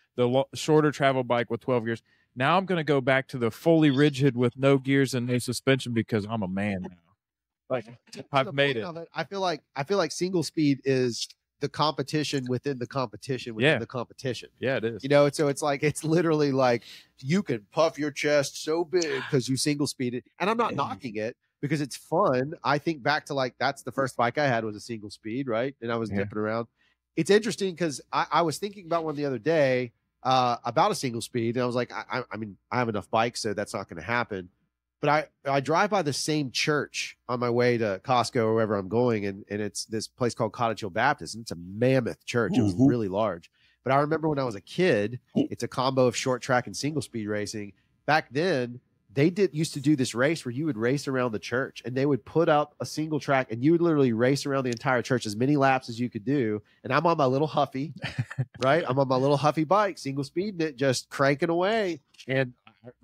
shorter travel bike with 12 gears. Now I'm going to go back to the fully rigid with no gears and no suspension because I'm a man now. Like To the I've made point it. of I feel like single speed is the competition within the competition within Yeah. the competition. Yeah, it is. You know, so it's like it's literally like you can puff your chest so big because you single speed it. And I'm not knocking it because it's fun. I think back to like that's the first bike I had was a single speed, right? And I was Yeah. dipping around. It's interesting because I was thinking about one the other day about a single speed, and I was like, I mean, I have enough bikes, so that's not going to happen. But I drive by the same church on my way to Costco or wherever I'm going, and it's this place called Cottage Hill Baptist, and it's a mammoth church. It was really large. But I remember when I was a kid, it's a combo of short track and single speed racing. Back then, they used to do this race where you would race around the church, and they would put up a single track, and you would literally race around the entire church as many laps as you could do. And I'm on my little Huffy, right? I'm on my little Huffy bike, single speeding it, just cranking away. And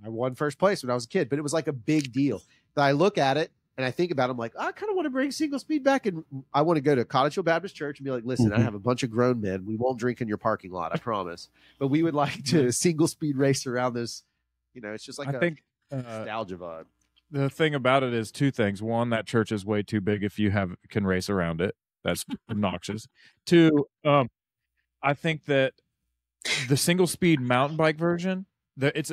I won first place when I was a kid, but it was like a big deal. But I look at it and I think about it, I'm like, I kind of want to bring single speed back, and I want to go to Cottage Hill Baptist Church and be like, listen, I have a bunch of grown men. We won't drink in your parking lot, I promise. But we would like to single speed race around this. You know, it's just like I think nostalgia vibe. the thing about it is two things. One, that church is way too big if you can race around it. That's obnoxious. Two, I think that the single speed mountain bike version,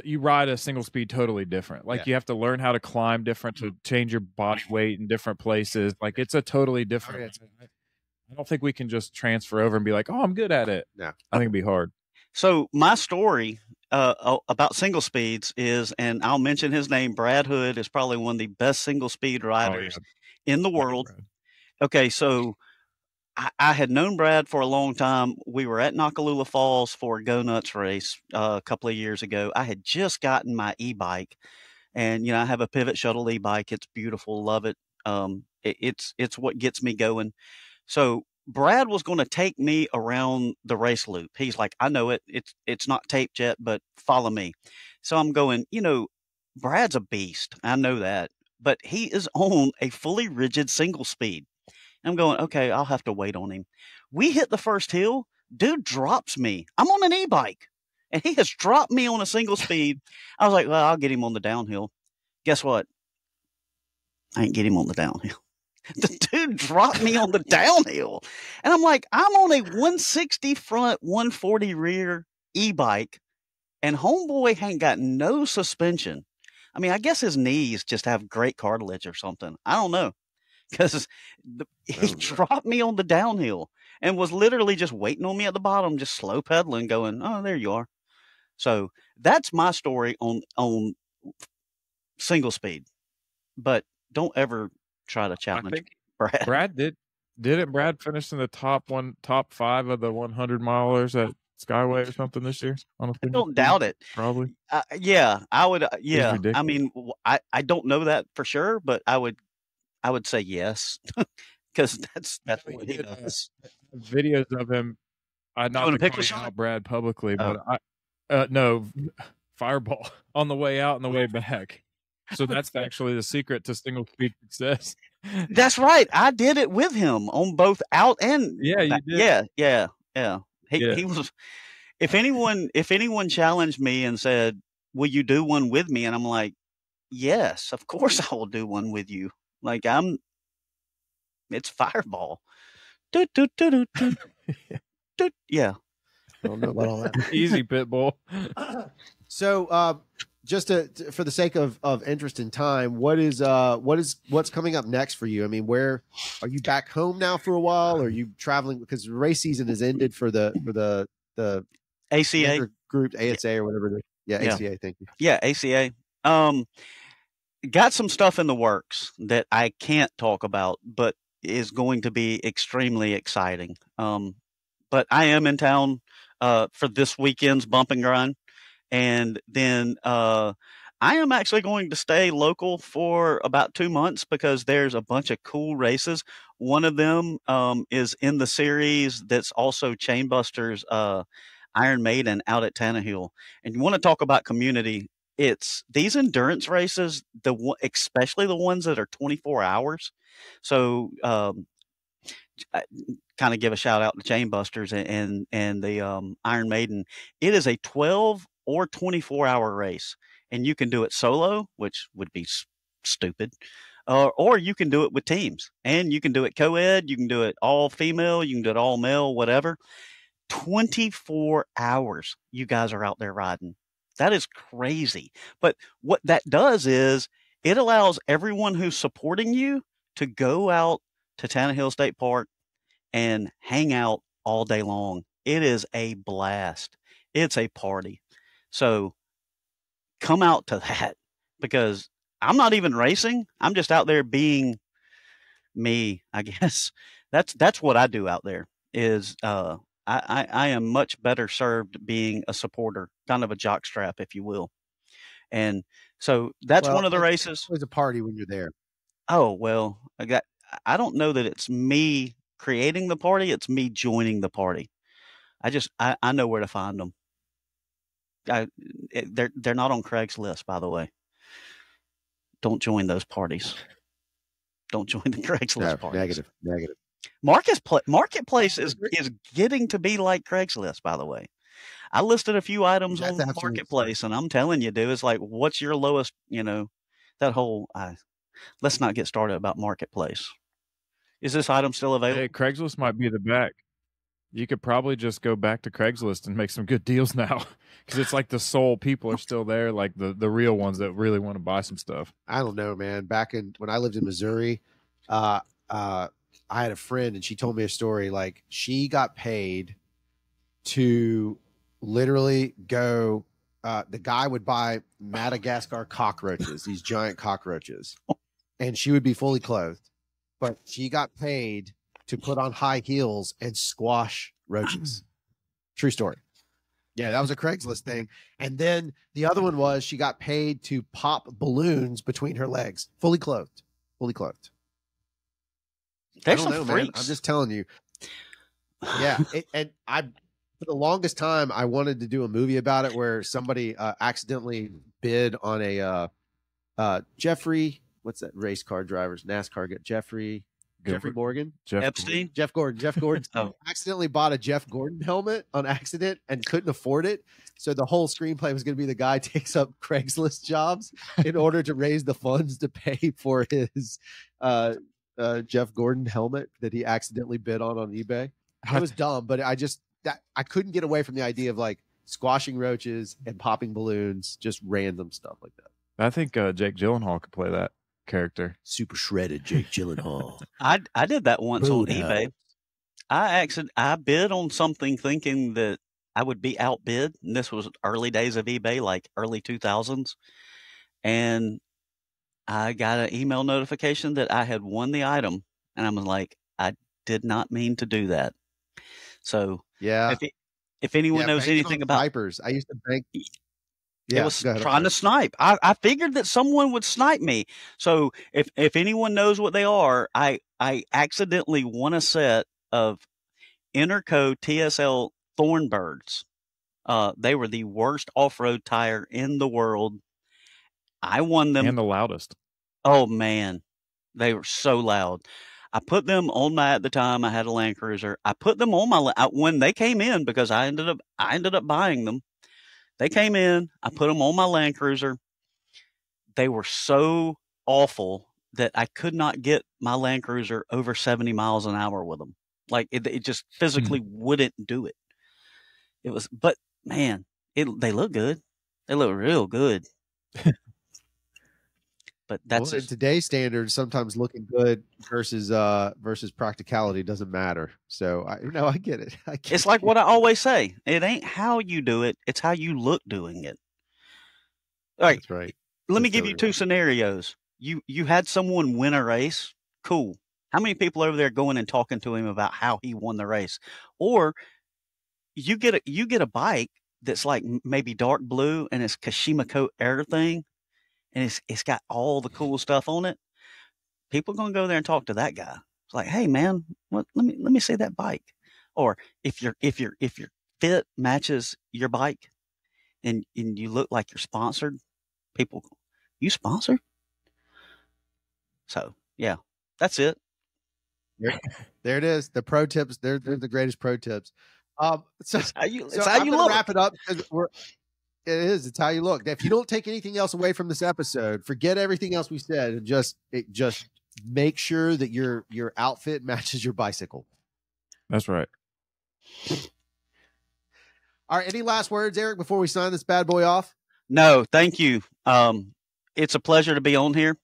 you ride a single speed totally different. Like you have to learn how to climb different to change your body weight in different places. Like it's a totally different. I don't think we can just transfer over and be like, oh, I'm good at it. Yeah, I think it'd be hard. So my story about single speeds is, and I'll mention his name, Brad Hood is probably one of the best single speed riders in the world. Okay, so I had known Brad for a long time. We were at Nakalula Falls for a Go Nuts race a couple of years ago. I had just gotten my e-bike, and I have a Pivot Shuttle e-bike. It's beautiful, love it. It's what gets me going. So Brad was going to take me around the race loop. He's like, I know it. It's not taped yet, but follow me. So I'm going, Brad's a beast. I know that, but he is on a fully rigid single speed. I'm going, okay, I'll have to wait on him. We hit the first hill. Dude drops me. I'm on an e-bike, and he has dropped me on a single speed. I was like, well, I'll get him on the downhill. Guess what? I ain't get him on the downhill. The dude dropped me on the downhill. And I'm like, I'm on a 160 front, 140 rear e-bike, and homeboy ain't got no suspension. I mean, I guess his knees just have great cartilage or something. I don't know. Because he dropped me on the downhill and was literally just waiting on me at the bottom, just slow pedaling, going, oh, there you are. So that's my story on single speed. But don't ever try to challenge Brad. Brad didn't Brad finish in the top 5 of the 100 milers at Skyway or something this year? I don't doubt it. Probably. Yeah, I would. Yeah, I mean, I don't know that for sure, but I would say yes, because that's what he does. Videos of him. I not to call out Brad publicly, but no fireball on the way out and the way back. So that's actually the secret to single speed success. That's right. I did it with him on both out and you did. Yeah. He was. If anyone challenged me and said, "Will you do one with me?" and I'm like, "Yes, of course I will do one with you." Like it's fireball. Yeah. I don't know about all that. Easy, Pitbull. So, just for the sake of interest in time, what's coming up next for you? I mean, where are you back home now for a while? Or are you traveling because the race season has ended for the ACA group, ASA or whatever it is. Yeah, ACA. Thank you. Yeah, ACA. Got some stuff in the works that I can't talk about, but is going to be extremely exciting. But I am in town for this weekend's bump and grind. And then I am actually going to stay local for about 2 months because there's a bunch of cool races. One of them is in the series that's also Chainbusters Iron Maiden out at Tannehill. And you want to talk about community. It's these endurance races, especially the ones that are 24 hours. So kind of give a shout out to Chainbusters and the Iron Maiden. It is a 12 or 24 hour race, and you can do it solo, which would be stupid. or you can do it with teams, and you can do it co-ed, you can do it all female, you can do it all male, whatever. 24 hours you guys are out there riding. That is crazy. But what that does is it allows everyone who's supporting you to go out to Tannehill State Park and hang out all day long. It is a blast. It's a party. So come out to that, because I'm not even racing. I'm just out there being me, I guess. That's what I do out there is, I am much better served being a supporter, kind of a jockstrap, if you will. And so that's one of the races. It's always a party when you're there. Oh, well, I don't know that it's me creating the party. It's me joining the party. I know where to find them. They're not on Craigslist, by the way. Don't join those parties. Don't join the Craigslist parties. Negative. Marketplace is getting to be like Craigslist, by the way. I listed a few items on Marketplace, and I'm telling you, dude, it's like, what's your lowest, that whole, let's not get started about Marketplace. Is this item still available? Hey, Craigslist might be the back. You could probably just go back to Craigslist and make some good deals now, because it's like the sole people are still there, like the real ones that really want to buy some stuff. I don't know, man. Back when I lived in Missouri, I had a friend, and she told me a story. Like, she got paid to literally go. The guy would buy Madagascar cockroaches, these giant cockroaches, and she would be fully clothed, but she got paid to put on high heels and squash roaches. True story. Yeah, that was a Craigslist thing. And then the other one was she got paid to pop balloons between her legs, fully clothed. There's some freaks. Man. I'm just telling you. Yeah, and for the longest time, I wanted to do a movie about it where somebody accidentally bid on a Jeffrey. What's that race car driver's NASCAR? Jeffrey Morgan? Epstein? Jeff Gordon. Oh. Accidentally bought a Jeff Gordon helmet on accident and couldn't afford it. So the whole screenplay was going to be the guy takes up Craigslist jobs in order to raise the funds to pay for his Jeff Gordon helmet that he accidentally bid on eBay. It was dumb, but I couldn't get away from the idea of like squashing roaches and popping balloons, just random stuff like that. I think Jake Gyllenhaal could play that character. Super shredded Jake Gyllenhaal. I did that once on eBay. I bid on something thinking that I would be outbid, and this was early days of eBay, like early 2000s, and I got an email notification that I had won the item, and I was like, I did not mean to do that. So yeah, if anyone knows anything about snipers, I used to bank. Yeah, it was trying to snipe. I figured that someone would snipe me. So if anyone knows what they are, I accidentally won a set of Interco TSL Thornbirds. They were the worst off-road tire in the world. I won them. And the loudest. Oh, man. They were so loud. I put them on at the time I had a Land Cruiser. I put them on when they came in, because I ended up buying them. They came in, I put them on my Land Cruiser. They were so awful that I could not get my Land Cruiser over 70 miles an hour with them. Like it just physically wouldn't do it. But man, they look good. They look real good. But that's in today's standards. Sometimes looking good versus practicality doesn't matter. So I get it. It's like what I always say. It ain't how you do it; it's how you look doing it. All right, that's right. Let me give you two scenarios. You had someone win a race. Cool. How many people over there going and talking to him about how he won the race? Or you get a bike that's like maybe dark blue and it's Kashima Coat Air thing. And it's got all the cool stuff on it. People are gonna go there and talk to that guy. It's like, hey man, let me see that bike. Or if your fit matches your bike, and you look like you're sponsored, people, you sponsored? So yeah, that's it. There it is. The pro tips. They're the greatest pro tips. So it's how you I'm gonna wrap it up because It is. It's how you look. If you don't take anything else away from this episode, forget everything else we said, and just make sure that your outfit matches your bicycle. That's right. All right. Any last words, Eric, before we sign this bad boy off? No, thank you. It's a pleasure to be on here.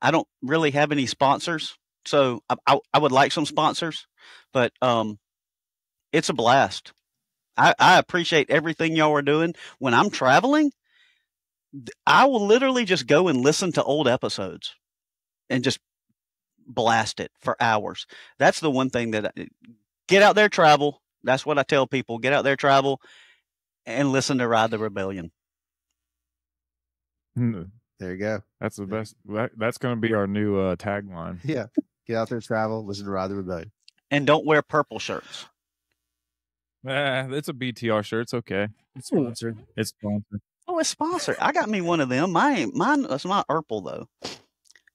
I don't really have any sponsors, so I would like some sponsors, but it's a blast. I appreciate everything y'all are doing. When I'm traveling, I will literally just go and listen to old episodes and just blast it for hours. That's the one thing that get out there, travel. That's what I tell people. Get out there, travel, and listen to Ride the Rebellion. There you go. That's the best. That's going to be our new tagline. Yeah. Get out there, travel, listen to Ride the Rebellion. And don't wear purple shirts. It's a BTR shirt. It's okay. It's sponsored. It's sponsored. Oh, it's sponsored. I got me one of them. Mine is not purple though.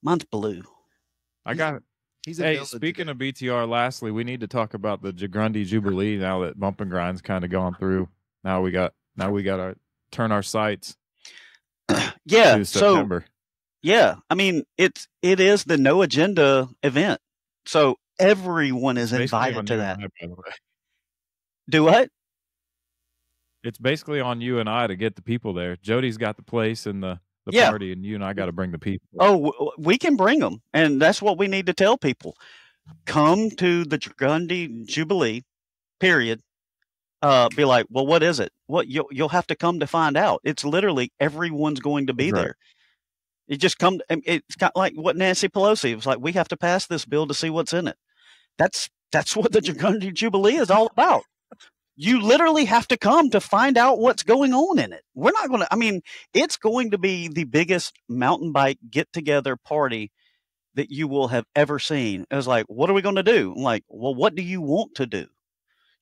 Mine's blue. I got it. Hey, speaking of BTR, lastly, we need to talk about the Jagrundy Jubilee now that Bump and Grind's kind of gone through. Now we got to turn our sights. Yeah. To September. Yeah. I mean, it is the no agenda event. So everyone is invited to that. Do what? It's basically on you and I to get the people there. Jody's got the place and the party, and you and I got to bring the people. Oh, we can bring them, and that's what we need to tell people. Come to the Jagrundy Jubilee, period. Be like, well, what is it? What you'll have to come to find out. It's literally everyone's going to be there. You just come. It's kind of like what Nancy Pelosi was like. We have to pass this bill to see what's in it. That's what the Jagrundy Jubilee is all about. You literally have to come to find out what's going on in it. We're not going to, I mean, it's going to be the biggest mountain bike get together party that you will have ever seen. It was like, what are we going to do? I'm like, well, what do you want to do?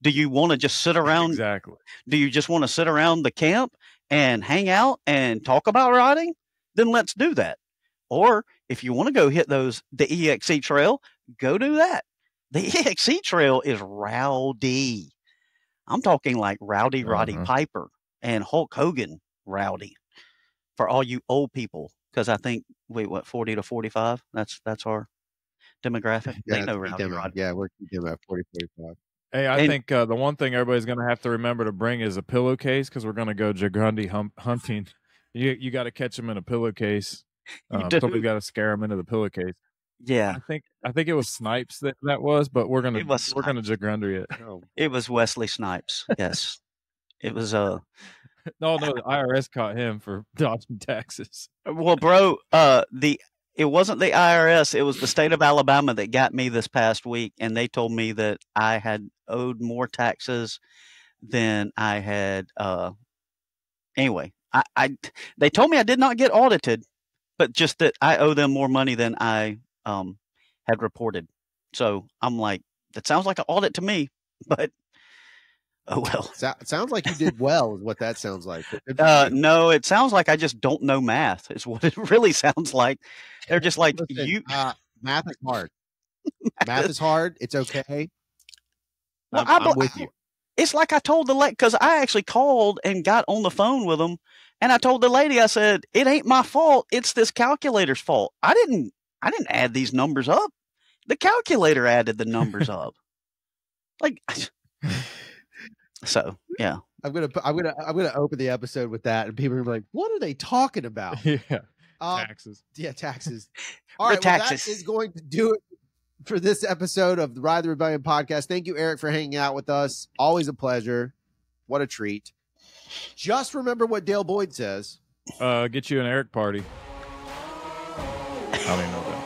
Do you want to just sit around? Exactly. Do you just want to sit around the camp and hang out and talk about riding? Then let's do that. Or if you want to go hit the EXE trail, go do that. The EXE trail is rowdy. I'm talking like Rowdy Roddy Piper and Hulk Hogan rowdy for all you old people. Because I think, 40 to 45? That's our demographic. Yeah, they know Rowdy Roddy. Yeah, we're keeping at 40, 45. Hey, I think the one thing everybody's going to have to remember to bring is a pillowcase because we're going to go Jagrundy hunting. You got to catch them in a pillowcase. So we got to scare them into the pillowcase. Yeah, I think it was Snipes that was, but we're gonna Jagrundy it. Oh. It was Wesley Snipes. Yes, it was No, the IRS caught him for dodging taxes. Well, bro, it wasn't the IRS. It was the state of Alabama that got me this past week, and they told me that I had owed more taxes than I had. Anyway, they told me I did not get audited, but just that I owe them more money than I had reported. So I'm like, that sounds like an audit to me, but oh well. Sounds like you did well is what that sounds like. No, it sounds like I just don't know math is what it really sounds like. They're just like, listen, math is hard. Math is hard. It's okay. Well, I'm with you. It's like I told the lady, because I actually called and got on the phone with them, and I told the lady, I said, it ain't my fault. It's this calculator's fault. I didn't add these numbers up. The calculator added the numbers up. Like, so yeah. I'm gonna open the episode with that, and people are like, "What are they talking about?" Yeah, taxes. Yeah, taxes. All right, taxes. Well, that is going to do it for this episode of the Ride the Rebellion podcast. Thank you, Eric, for hanging out with us. Always a pleasure. What a treat. Just remember what Dale Boyd says. Get you an Eric party. I don't even know.